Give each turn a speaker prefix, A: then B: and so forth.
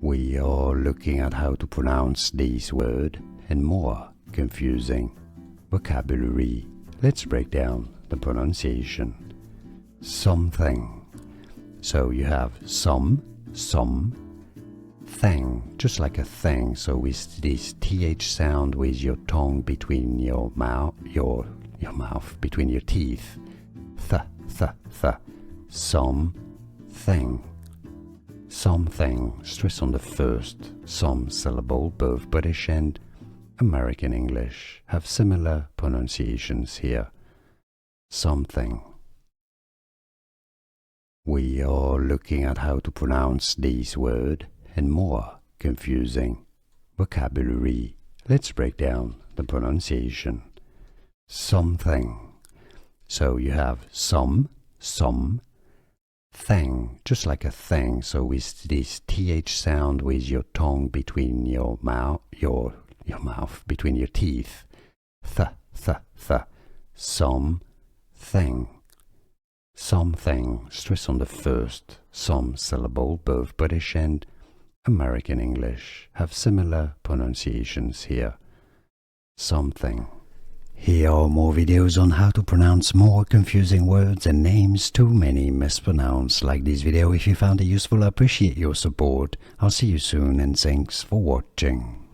A: We are looking at how to pronounce this word and more confusing vocabulary. Let's break down the pronunciation. Something. So you have some, thing, just like a thing. So with this th sound with your tongue between your mouth, your mouth between your teeth. Th. Something. Something. Stress on the first some syllable. Both British and American English have similar pronunciations here. Something. We are looking at how to pronounce this word and more confusing vocabulary. Let's break down the pronunciation. Something. So you have some, thing, just like a thing. So with this th sound with your tongue between your mouth, your mouth between your teeth. Th. Something. Something. Stress on the first some syllable. Both British and American English have similar pronunciations here. Something. Here are more videos on how to pronounce more confusing words and names too many mispronounced. Like this video if you found it useful. I appreciate your support. I'll see you soon and thanks for watching.